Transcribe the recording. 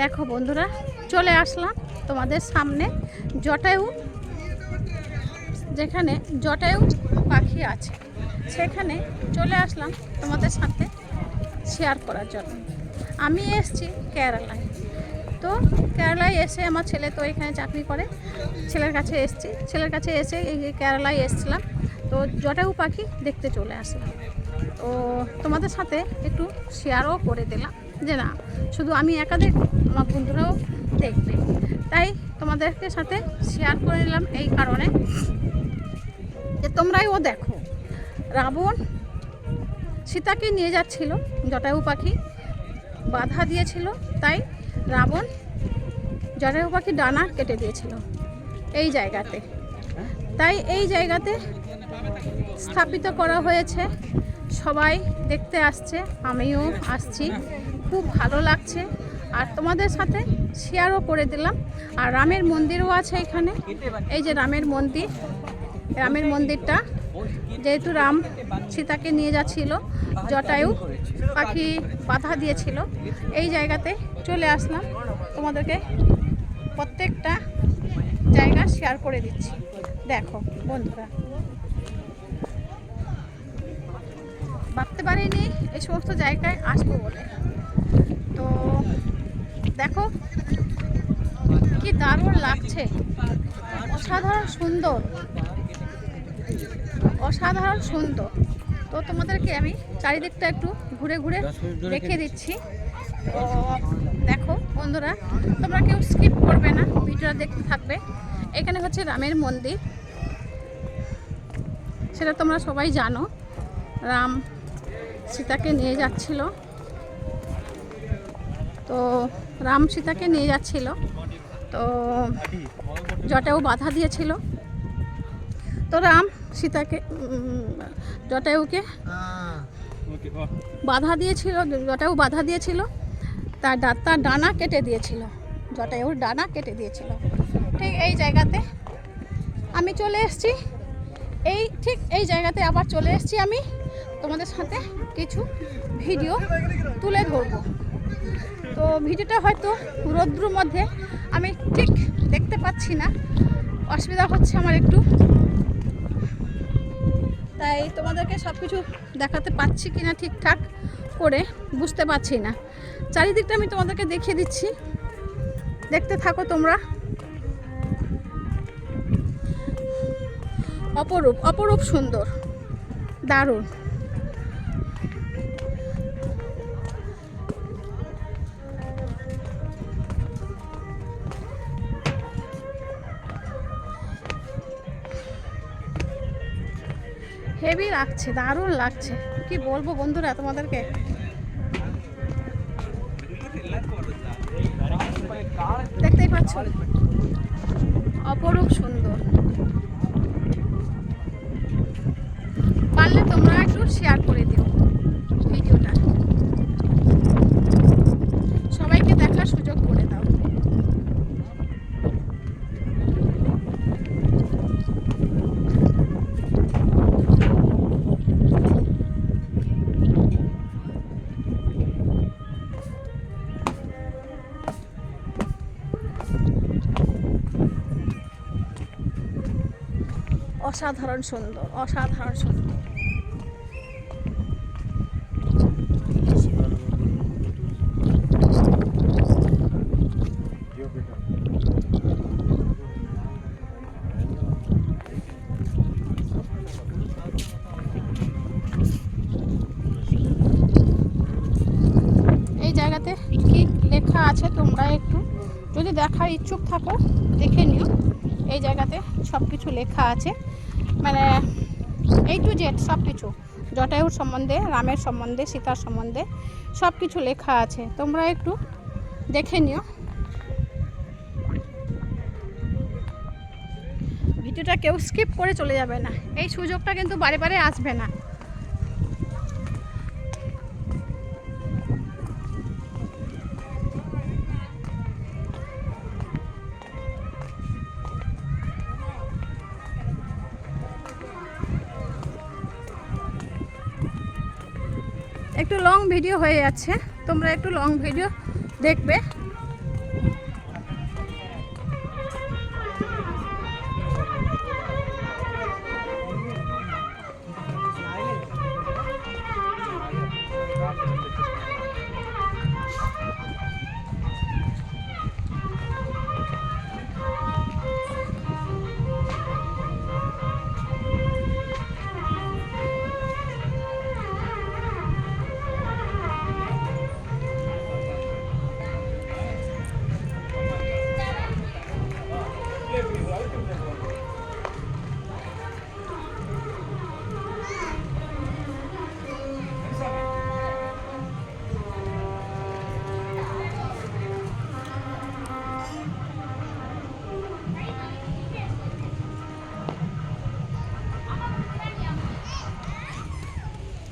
দেখো বন্ধুরা, চলে আসলাম তোমাদের সামনে জটায়ু, যেখানে জটায়ু পাখি আছে সেখানে চলে আসলাম তোমাদের সাথে শেয়ার করার জন্য। আমি এসেছি কেরালায়। তো কেরালায় এসে আমার ছেলে তো এখানে চাকরি করে, ছেলের কাছে এসেছি। ছেলের কাছে এসে এই কেরালায় এসেছিলাম, তো জটায়ু পাখি দেখতে চলে আসলাম। তো তোমাদের সাথে একটু শেয়ারও করে দিলাম যে না শুধু আমি একা দেখব, আমার বন্ধুরাও দেখবে, তাই তোমাদেরকে সাথে শেয়ার করে নিলাম এই কারণে যে তোমরাও দেখো। রাবণ সীতাকে নিয়ে যাচ্ছিল, জটায়ু পাখি বাধা দিয়েছিল, তাই রাবণ জটায়ু পাখি ডানা কেটে দিয়েছিল এই জায়গাতে। তাই এই জায়গাতে স্থাপিত করা হয়েছে, সবাই দেখতে আসছে, আমিও আসছি, খুব ভালো লাগছে। আর তোমাদের সাথে শেয়ারও করে দিলাম। আর রামের মন্দিরও আছে এখানে, এই যে রামের মন্দির। রামের মন্দিরটা যেহেতু রাম সীতাকে নিয়ে যাচ্ছিল, জটায়ু পাখি বাধা দিয়েছিল, এই জায়গাতে চলে আসলাম। তোমাদেরকে প্রত্যেকটা জায়গা শেয়ার করে দিচ্ছি। দেখো বন্ধুরা, ভাবতে পারিনি এই সমস্ত জায়গায় আসবো বলে। তো দেখো কি দারুণ লাগছে, অসাধারণ সুন্দর, অসাধারণ সুন্দর। তো তোমাদেরকে আমি চারিদিকটা একটু ঘুরে ঘুরে দেখিয়ে দিচ্ছি। তো দেখো বন্ধুরা, তোমরা কেউ স্কিপ করবে না, ভিডিওটা দেখতে থাকবে। এখানে হচ্ছে রামের মন্দির, সেটা তোমরা সবাই জানো। রাম সীতাকে নিয়ে যাচ্ছিল, তো রাম সীতাকে নিয়ে যাচ্ছিল, তো জটায়ু বাধা দিয়েছিল। তো রাম সীতাকে জটায়ুকে বাধা দিয়েছিল, জটায়ু বাধা দিয়েছিল, তার ডানা কেটে দিয়েছিল, জটায়ুর ডানা কেটে দিয়েছিল। ঠিক এই জায়গাতে আমি চলে এসেছি, ঠিক এই জায়গাতে আবার চলে এসেছি আমি তোমাদের সাথে কিছু ভিডিও তুলে ধরবো। তো ভিডিওটা হয়তো রৌদ্রের মধ্যে আমি ঠিক দেখতে পাচ্ছি না, অসুবিধা হচ্ছে আমার একটু, তাই তোমাদেরকে সব কিছু দেখাতে পাচ্ছি কিনা ঠিকঠাক করে বুঝতে পারছি না। চারিদিকটা আমি তোমাদেরকে দেখিয়ে দিচ্ছি, দেখতে থাকো তোমরা। অপরূপ অপরূপ সুন্দর, দারুণ। হেভি লাগছে, দারুণ লাগছে, কি বলবো বন্ধুরা তোমাদেরকে। দেখতেই পাচ্ছ, অপরূপ সুন্দর। পারলে তোমরা একটু শেয়ার করে দিও ভিডিওটা, সবাইকে দেখার সুযোগ করে দাও। অসাধারণ সুন্দর, অসাধারণ সুন্দর। এই জায়গাতে কি লেখা আছে তোমরা একটু যদি দেখার ইচ্ছুক থাকো দেখে নিও। এই জায়গাতে সব কিছু লেখা আছে, মানে A to Z সব কিছু, জটায়ুর সম্বন্ধে, রামের সম্বন্ধে, সীতার সম্বন্ধে সব কিছু লেখা আছে, তোমরা একটু দেখে নিও। ভিডিওটা কেউ স্কিপ করে চলে যাবে না, এই সুযোগটা কিন্তু বারে বারে আসবে না। একটু লং ভিডিও হয়ে যাচ্ছে, তোমরা একটু লং ভিডিও দেখবে।